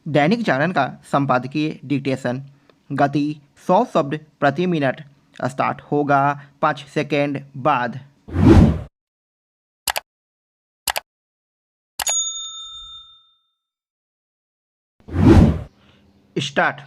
दैनिक जागरण का संपादकीय डिक्टेशन। गति 100 शब्द प्रति मिनट। स्टार्ट होगा 5 सेकेंड बाद। स्टार्ट।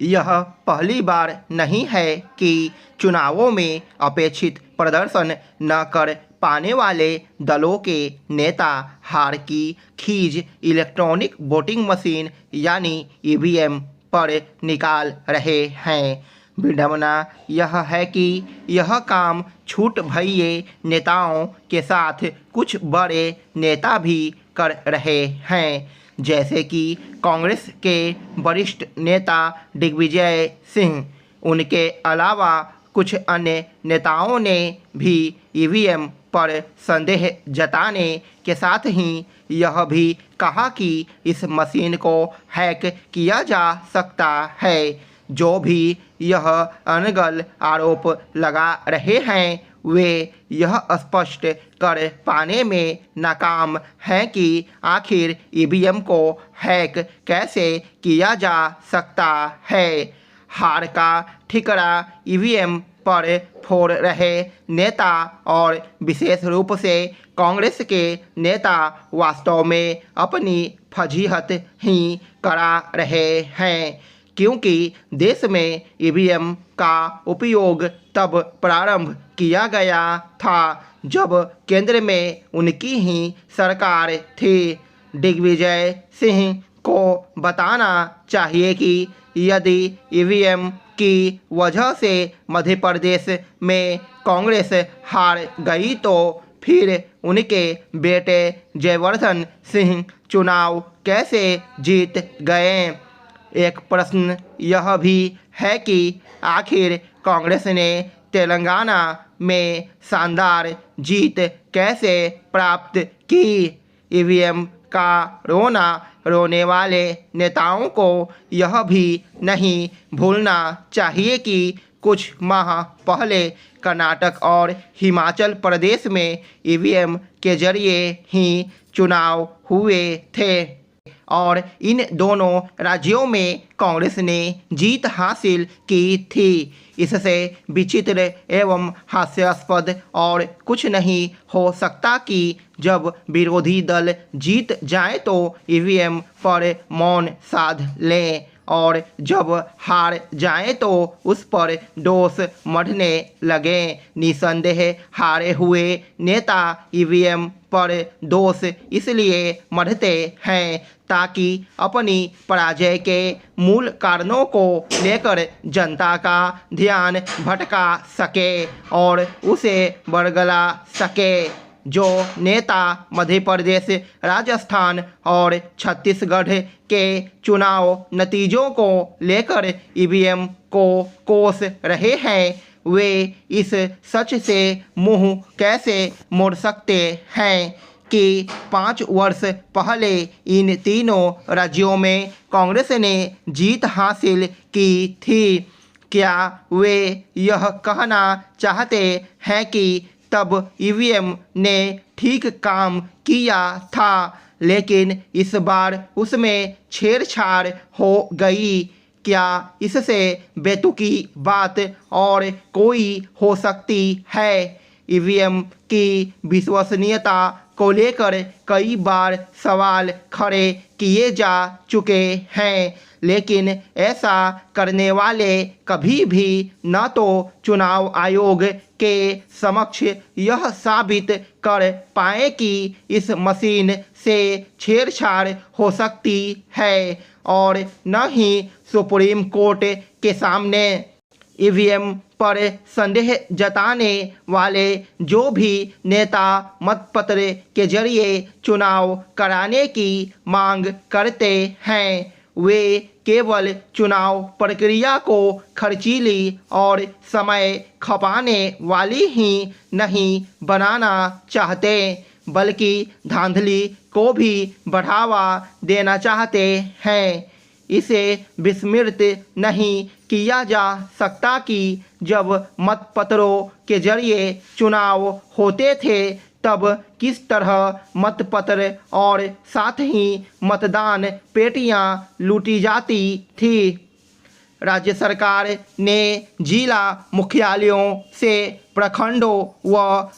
यह पहली बार नहीं है कि चुनावों में अपेक्षित प्रदर्शन न कर पाने वाले दलों के नेता हार की खीज इलेक्ट्रॉनिक वोटिंग मशीन यानी ईवीएम पर निकाल रहे हैं। विडंबना यह है कि यह काम छूट भइये नेताओं के साथ कुछ बड़े नेता भी कर रहे हैं, जैसे कि कांग्रेस के वरिष्ठ नेता दिग्विजय सिंह। उनके अलावा कुछ अन्य नेताओं ने भी ईवीएम पर संदेह जताने के साथ ही यह भी कहा कि इस मशीन को हैक किया जा सकता है। जो भी यह अनगल आरोप लगा रहे हैं वे यह स्पष्ट कर पाने में नाकाम हैं कि आखिर ईवीएम को हैक कैसे किया जा सकता है। हार का ठिकरा ईवीएम पर फोड़ रहे नेता और विशेष रूप से कांग्रेस के नेता वास्तव में अपनी फजीहत ही करा रहे हैं, क्योंकि देश में ईवीएम का उपयोग तब प्रारंभ किया गया था जब केंद्र में उनकी ही सरकार थी। दिग्विजय सिंह को बताना चाहिए कि यदि ईवीएम की वजह से मध्य प्रदेश में कांग्रेस हार गई तो फिर उनके बेटे जयवर्धन सिंह चुनाव कैसे जीत गए। एक प्रश्न यह भी है कि आखिर कांग्रेस ने तेलंगाना में शानदार जीत कैसे प्राप्त की। ईवीएम का रोना रोने वाले नेताओं को यह भी नहीं भूलना चाहिए कि कुछ माह पहले कर्नाटक और हिमाचल प्रदेश में ईवीएम के जरिए ही चुनाव हुए थे और इन दोनों राज्यों में कांग्रेस ने जीत हासिल की थी। इससे विचित्र एवं हास्यास्पद और कुछ नहीं हो सकता कि जब विरोधी दल जीत जाए तो ईवीएम पर मौन साध लें और जब हार जाए तो उस पर दोष मढ़ने लगें। निसंदेह हारे हुए नेता ईवीएम पर दोष इसलिए मढ़ते हैं ताकि अपनी पराजय के मूल कारणों को लेकर जनता का ध्यान भटका सके और उसे बरगला सके। जो नेता मध्य प्रदेश, राजस्थान और छत्तीसगढ़ के चुनाव नतीजों को लेकर ईवीएम को कोस रहे हैं वे इस सच से मुंह कैसे मोड़ सकते हैं कि 5 वर्ष पहले इन तीनों राज्यों में कांग्रेस ने जीत हासिल की थी। क्या वे यह कहना चाहते हैं कि तब ईवीएम ने ठीक काम किया था लेकिन इस बार उसमें छेड़छाड़ हो गई? क्या इससे बेतुकी बात और कोई हो सकती है? ईवीएम की विश्वसनीयता को लेकर कई बार सवाल खड़े किए जा चुके हैं, लेकिन ऐसा करने वाले कभी भी न तो चुनाव आयोग के समक्ष यह साबित कर पाए कि इस मशीन से छेड़छाड़ हो सकती है और न ही सुप्रीम कोर्ट के सामने ईवीएम पर संदेह जताने वाले जो भी नेता मतपत्र के जरिए चुनाव कराने की मांग करते हैं वे केवल चुनाव प्रक्रिया को खर्चीली और समय खपाने वाली ही नहीं बनाना चाहते बल्कि धांधली को भी बढ़ावा देना चाहते हैं। इसे विस्मृत नहीं किया जा सकता कि जब मतपत्रों के जरिए चुनाव होते थे तब किस तरह मतपत्र और साथ ही मतदान पेटियां लूटी जाती थी। राज्य सरकार ने जिला मुख्यालयों से प्रखंडों व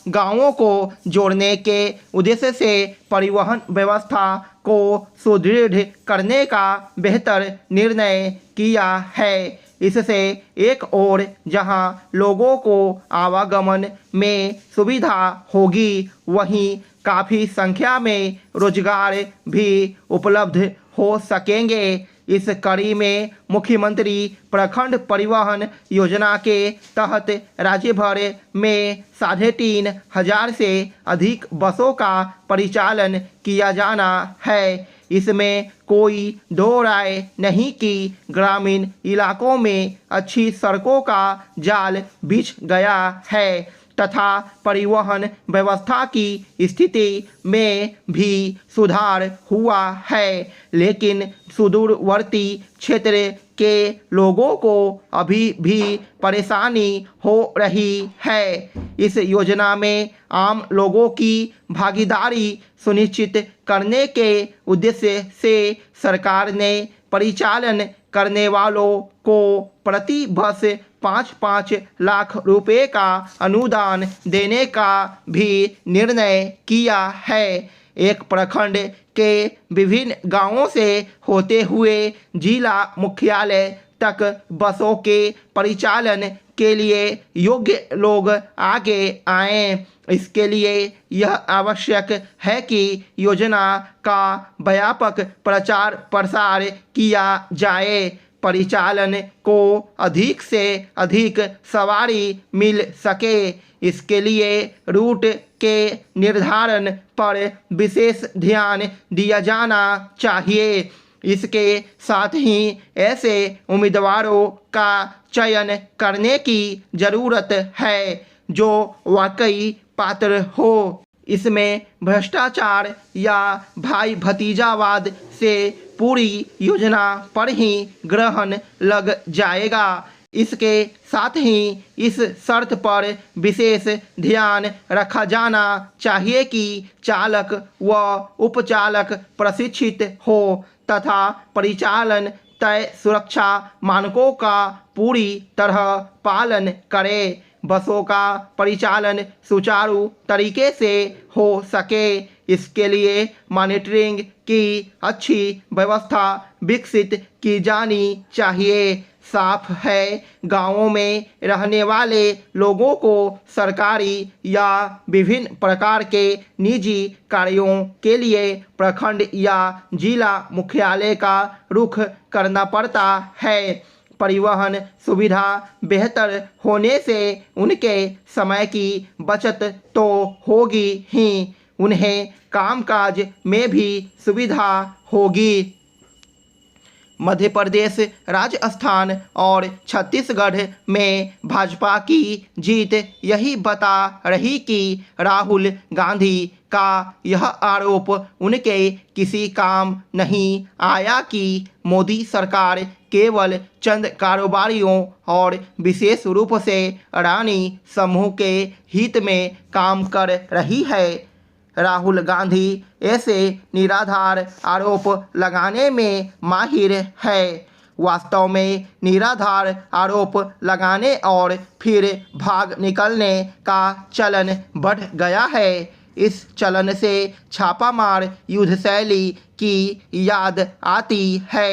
गांवों को जोड़ने के उद्देश्य से परिवहन व्यवस्था को सुदृढ़ करने का बेहतर निर्णय किया है। इससे एक ओर जहां लोगों को आवागमन में सुविधा होगी, वहीं काफ़ी संख्या में रोजगार भी उपलब्ध हो सकेंगे। इस कड़ी में मुख्यमंत्री प्रखंड परिवहन योजना के तहत राज्य भर में 3,500 से अधिक बसों का परिचालन किया जाना है। इसमें कोई दो राय नहीं कि ग्रामीण इलाकों में अच्छी सड़कों का जाल बिछ गया है तथा परिवहन व्यवस्था की स्थिति में भी सुधार हुआ है, लेकिन सुदूरवर्ती क्षेत्र के लोगों को अभी भी परेशानी हो रही है। इस योजना में आम लोगों की भागीदारी सुनिश्चित करने के उद्देश्य से सरकार ने परिचालन करने वालों को प्रति बस 5-5 लाख रुपए का अनुदान देने का भी निर्णय किया है। एक प्रखंड के विभिन्न गांवों से होते हुए जिला मुख्यालय तक बसों के परिचालन के लिए योग्य लोग आगे आएं। इसके लिए यह आवश्यक है कि योजना का व्यापक प्रचार प्रसार किया जाए, परिचालन को अधिक से अधिक सवारी मिल सके। इसके लिए रूट के निर्धारण पर विशेष ध्यान दिया जाना चाहिए। इसके साथ ही ऐसे उम्मीदवारों का चयन करने की ज़रूरत है जो वाकई पात्र हो। इसमें भ्रष्टाचार या भाई भतीजावाद से पूरी योजना पर ही ग्रहण लग जाएगा। इसके साथ ही इस शर्त पर विशेष ध्यान रखा जाना चाहिए कि चालक व उपचालक प्रशिक्षित हो तथा परिचालन तय सुरक्षा मानकों का पूरी तरह पालन करे। बसों का परिचालन सुचारू तरीके से हो सके, इसके लिए मॉनिटरिंग की अच्छी व्यवस्था विकसित की जानी चाहिए। साफ है, गांवों में रहने वाले लोगों को सरकारी या विभिन्न प्रकार के निजी कार्यों के लिए प्रखंड या जिला मुख्यालय का रुख करना पड़ता है। परिवहन सुविधा बेहतर होने से उनके समय की बचत तो होगी ही, उन्हें कामकाज में भी सुविधा होगी। मध्य प्रदेश, राजस्थान और छत्तीसगढ़ में भाजपा की जीत यही बता रही कि राहुल गांधी का यह आरोप उनके किसी काम नहीं आया कि मोदी सरकार केवल चंद कारोबारियों और विशेष रूप से अडानी समूह के हित में काम कर रही है। राहुल गांधी ऐसे निराधार आरोप लगाने में माहिर है। वास्तव में निराधार आरोप लगाने और फिर भाग निकलने का चलन बढ़ गया है। इस चलन से छापामार युद्ध शैली की याद आती है।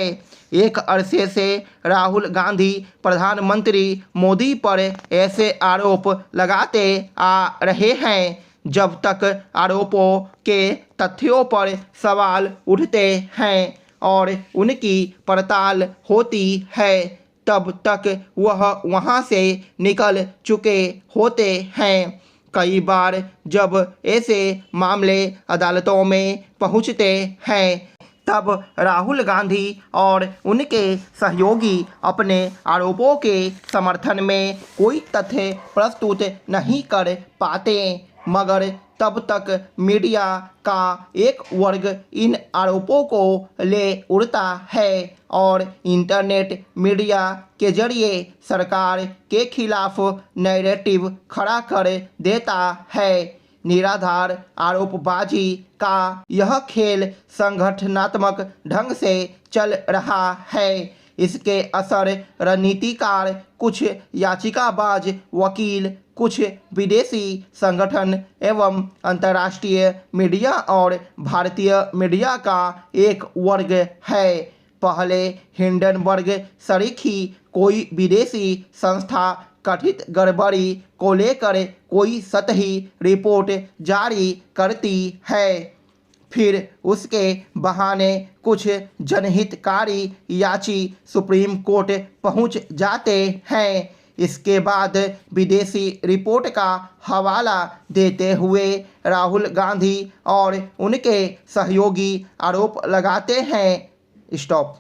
एक अरसे से राहुल गांधी प्रधानमंत्री मोदी पर ऐसे आरोप लगाते आ रहे हैं। जब तक आरोपों के तथ्यों पर सवाल उठते हैं और उनकी पड़ताल होती है, तब तक वह वहां से निकल चुके होते हैं। कई बार जब ऐसे मामले अदालतों में पहुंचते हैं, तब राहुल गांधी और उनके सहयोगी अपने आरोपों के समर्थन में कोई तथ्य प्रस्तुत नहीं कर पाते, मगर तब तक मीडिया का एक वर्ग इन आरोपों को ले उड़ता है और इंटरनेट मीडिया के जरिए सरकार के खिलाफ नैरेटिव खड़ा कर देता है। निराधार आरोपबाजी का यह खेल संगठनात्मक ढंग से चल रहा है। इसके असर रणनीतिकार, कुछ याचिकाबाज वकील, कुछ विदेशी संगठन एवं अंतर्राष्ट्रीय मीडिया और भारतीय मीडिया का एक वर्ग है। पहले हिंडनबर्ग सरीखी कोई विदेशी संस्था कथित गड़बड़ी को लेकर कोई सतही रिपोर्ट जारी करती है, फिर उसके बहाने कुछ जनहितकारी याची सुप्रीम कोर्ट पहुंच जाते हैं। इसके बाद विदेशी रिपोर्ट का हवाला देते हुए राहुल गांधी और उनके सहयोगी आरोप लगाते हैं। स्टॉप।